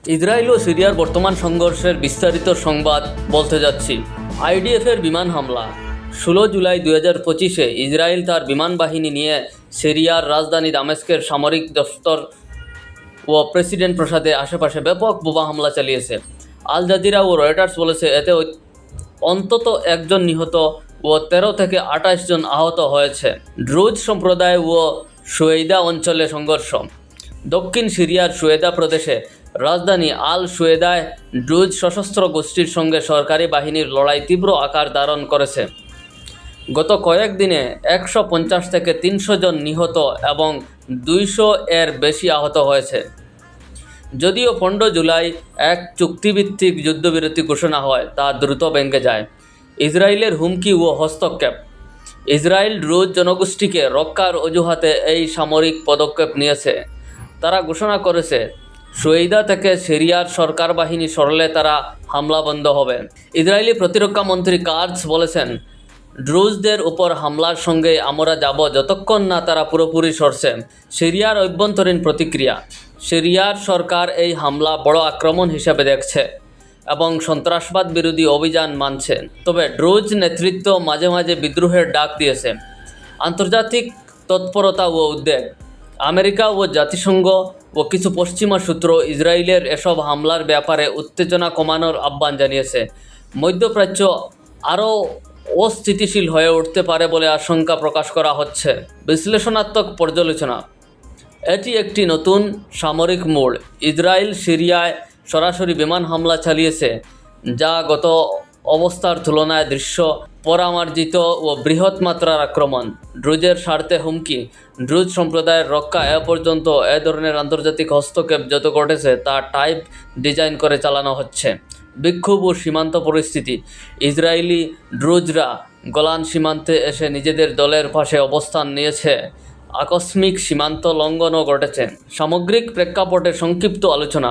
Israel ও সিরিয়ার বর্তমান সংঘর্ষের বিস্তারিত সংবাদ বলতে যাচ্ছি। আইডিএফের বিমান হামলা 16 জুলাই 2025 ইসরায়েল তার বিমান বাহিনী নিয়ে সিরিয়ার রাজধানী দামেস্কের সামরিক দফতর ও প্রেসিডেন্ট প্রাসাদের আশেপাশে ব্যাপক বোমা হামলা চালিয়েছে। আল জাজিরা ও রয়টার্স বলেছে এতে অন্তত একজন নিহত ও 13 থেকে 28 জন আহত হয়েছে। ড্রুজ সম্প্রদায় ও শুয়েদা অঞ্চলে সংঘর্ষ। দক্ষিণ সিরিয়ার শুয়েদা প্রদেশে রাজধানী আল শুয়েদায় ড্রুজ সশস্ত্র গোষ্ঠীর সঙ্গে সরকারি বাহিনীর লড়াই তীব্র আকার ধারণ করেছে। গত কয়েকদিনে 150 থেকে 300 জন নিহত এবং 200 এর বেশি আহত হয়েছে। যদিও 15 জুলাই এক চুক্তিভিত্তিক যুদ্ধবিরতি ঘোষণা হয়, তা দ্রুত ভেঙে যায়। ইসরায়েলের হুমকি ও হস্তক্ষেপ। ইসরায়েল ড্রুজ জনগোষ্ঠীকে রক্ষার অজুহাতে এই সামরিক পদক্ষেপ নিয়েছে। তারা ঘোষণা করেছে শুয়েদা থেকে সিরিয়ার সরকার বাহিনী সরলে তারা হামলা বন্ধ হবে। ইসরায়েলি প্রতিরক্ষা মন্ত্রী কার্জ বলেছেন, ড্রুজদের উপর হামলার সঙ্গে আমরা যাব যতক্ষণ না তারা পুরোপুরি সরছে। সিরিয়ার অভ্যন্তরীণ প্রতিক্রিয়া। সিরিয়ার সরকার এই হামলা বড় আক্রমণ হিসেবে দেখছে এবং সন্ত্রাসবাদ বিরোধী অভিযান মানছে। তবে ড্রুজ নেতৃত্ব মাঝে মাঝে বিদ্রোহের ডাক দিয়েছে। আন্তর্জাতিক তৎপরতা ও উদ্বেগ। আমেরিকা ও জাতিসংঘ ও কিছু পশ্চিমা সূত্র ইসরায়েলের এসব হামলার ব্যাপারে উত্তেজনা কমানোর আহ্বান জানিয়েছে। মধ্যপ্রাচ্য আরও অস্থিতিশীল হয়ে উঠতে পারে বলে আশঙ্কা প্রকাশ করা হচ্ছে। বিশ্লেষণাত্মক পর্যালোচনা। এটি একটি নতুন সামরিক মোড়। ইসরায়েল সিরিয়ায় সরাসরি বিমান হামলা চালিয়েছে, যা গত অবস্থার তুলনায় দৃশ্য পরামার্জিত ও বৃহৎ মাত্রার আক্রমণ। ড্রুজের স্বার্থে হুমকি। ড্রুজ সম্প্রদায়ের রক্ষা এ পর্যন্ত এ ধরনের আন্তর্জাতিক হস্তক্ষেপ যত ঘটেছে তা টাইপ ডিজাইন করে চালানো হচ্ছে। বিক্ষোভ ও সীমান্ত পরিস্থিতি। ইসরায়েলি ড্রুজরা গোলান সীমান্তে এসে নিজেদের দলের পাশে অবস্থান নিয়েছে। আকস্মিক সীমান্ত লঙ্ঘনও ঘটেছে। সামগ্রিক প্রেক্ষাপটে সংক্ষিপ্ত আলোচনা।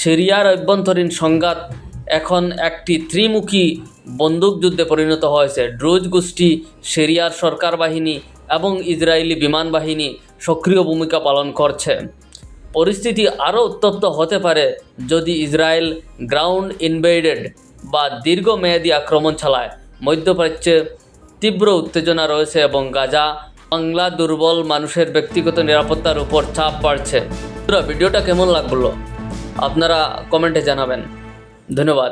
সিরিয়ার অভ্যন্তরীণ সংঘাত এখন একটি ত্রিমুখী বন্দুকযুদ্ধে পরিণত হয়েছে। ড্রুজ গোষ্ঠী, সিরিয়ার সরকার বাহিনী এবং ইসরায়েলি বিমান বাহিনী সক্রিয় ভূমিকা পালন করছে। পরিস্থিতি আরও উত্তপ্ত হতে পারে যদি ইসরায়েল গ্রাউন্ড ইনভেডেড বা দীর্ঘমেয়াদী আক্রমণ চালায়। মধ্যপ্রাচ্যে তীব্র উত্তেজনা রয়েছে এবং গাজা বাংলা দুর্বল মানুষের ব্যক্তিগত নিরাপত্তার উপর চাপ বাড়ছে। ভিডিওটা কেমন লাগলো আপনারা কমেন্টে জানাবেন। ধন্যবাদ।